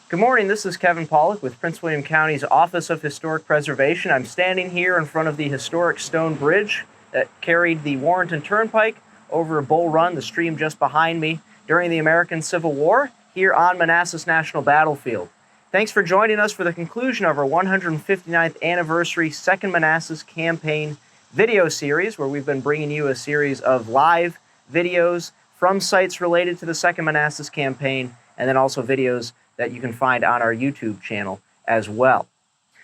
Good morning, this is Kevin Pollock with Prince William County's Office of Historic Preservation. I'm standing here in front of the historic stone bridge that carried the Warrenton Turnpike over Bull Run, the stream just behind me, during the American Civil War here on Manassas National Battlefield. Thanks for joining us for the conclusion of our 159th anniversary Second Manassas Campaign video series, where we've been bringing you a series of live videos from sites related to the Second Manassas Campaign, and then also videos that you can find on our YouTube channel as well.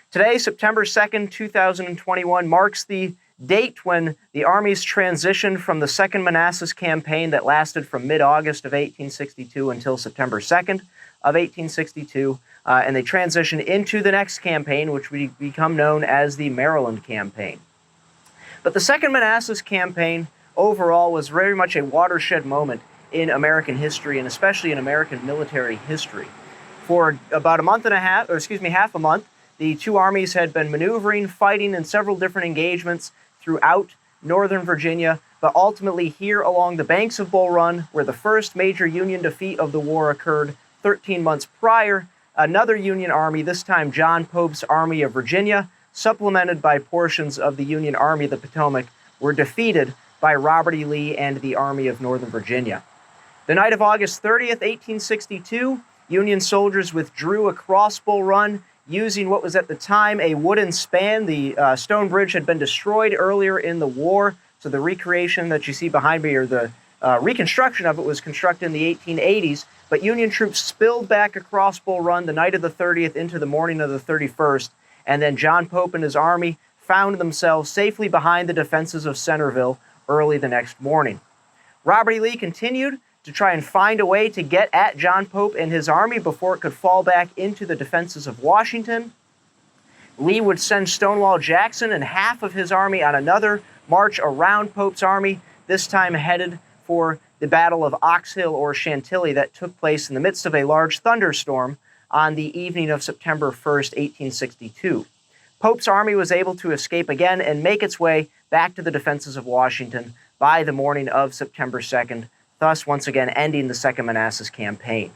Today, September 2nd, 2021, marks the date when the Army's transitioned from the Second Manassas Campaign that lasted from mid-August of 1862 until September 2nd of 1862, and they transitioned into the next campaign, which would become known as the Maryland Campaign. But the Second Manassas Campaign overall was very much a watershed moment in American history, and especially in American military history. For about half a month, the two armies had been maneuvering, fighting in several different engagements throughout northern Virginia, but ultimately here along the banks of Bull Run, where the first major Union defeat of the war occurred 13 months prior, another Union army, this time John Pope's Army of Virginia, supplemented by portions of the Union Army of the Potomac, were defeated by Robert E. Lee and the Army of Northern Virginia. The night of August 30th, 1862, Union soldiers withdrew across Bull Run using what was at the time a wooden span. The stone bridge had been destroyed earlier in the war, so the recreation that you see behind me, or the reconstruction of it, was constructed in the 1880s, but Union troops spilled back across Bull Run the night of the 30th into the morning of the 31st, and then John Pope and his army found themselves safely behind the defenses of Centerville early the next morning. Robert E. Lee continued to try and find a way to get at John Pope and his army before it could fall back into the defenses of Washington. Lee would send Stonewall Jackson and half of his army on another march around Pope's army, this time headed for the Battle of Ox Hill or Chantilly that took place in the midst of a large thunderstorm on the evening of September 1st, 1862. Pope's army was able to escape again and make its way back to the defenses of Washington by the morning of September 2nd, thus once again ending the Second Manassas Campaign.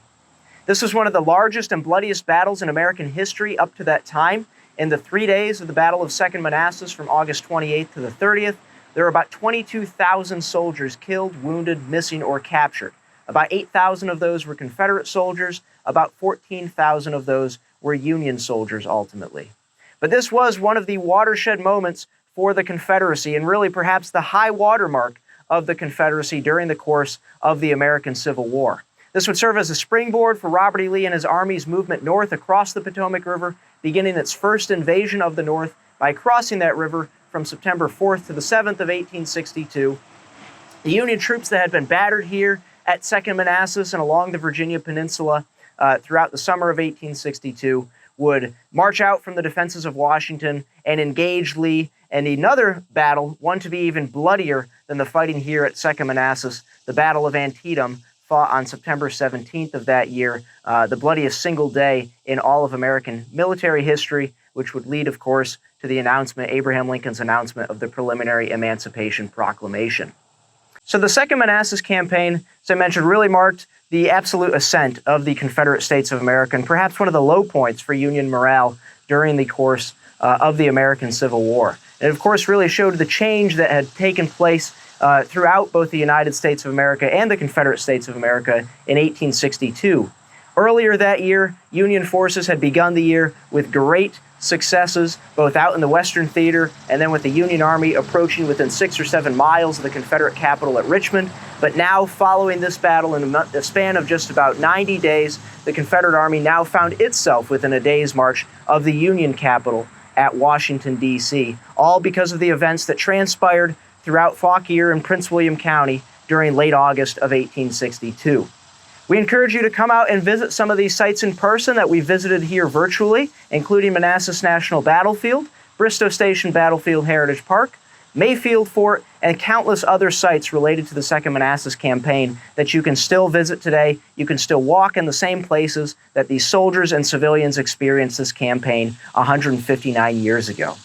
This was one of the largest and bloodiest battles in American history up to that time. In the 3 days of the Battle of Second Manassas from August 28th to the 30th, there were about 22,000 soldiers killed, wounded, missing, or captured. About 8,000 of those were Confederate soldiers, about 14,000 of those were Union soldiers ultimately. But this was one of the watershed moments for the Confederacy, and really perhaps the high watermark of the Confederacy during the course of the American Civil War. This would serve as a springboard for Robert E. Lee and his army's movement north across the Potomac River, beginning its first invasion of the North by crossing that river from September 4th to the 7th of 1862. The Union troops that had been battered here at Second Manassas and along the Virginia Peninsula throughout the summer of 1862 would march out from the defenses of Washington and engage Lee in another battle, one to be even bloodier than the fighting here at Second Manassas, the Battle of Antietam, fought on September 17th of that year, the bloodiest single day in all of American military history, which would lead, of course, to the announcement, Abraham Lincoln's announcement of the preliminary Emancipation Proclamation. So the Second Manassas Campaign, as I mentioned, really marked the absolute ascent of the Confederate States of America, and perhaps one of the low points for Union morale during the course of the American Civil War. It, of course, really showed the change that had taken place throughout both the United States of America and the Confederate States of America in 1862. Earlier that year, Union forces had begun the year with great successes, both out in the Western Theater and then with the Union Army approaching within 6 or 7 miles of the Confederate capital at Richmond. But now, following this battle in a span of just about 90 days, the Confederate Army now found itself within a day's march of the Union capital at Washington, D.C., all because of the events that transpired throughout Fauquier and Prince William County during late August of 1862. We encourage you to come out and visit some of these sites in person that we visited here virtually, including Manassas National Battlefield, Bristow Station Battlefield Heritage Park, Mayfield Fort, and countless other sites related to the Second Manassas Campaign that you can still visit today. You can still walk in the same places that these soldiers and civilians experienced this campaign 159 years ago.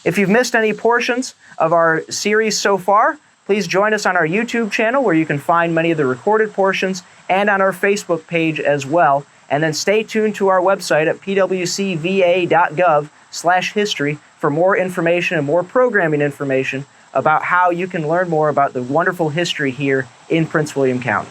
If you've missed any portions of our series so far, please join us on our YouTube channel where you can find many of the recorded portions, and on our Facebook page as well. And then stay tuned to our website at pwcva.gov/history for more information and more programming information about how you can learn more about the wonderful history here in Prince William County.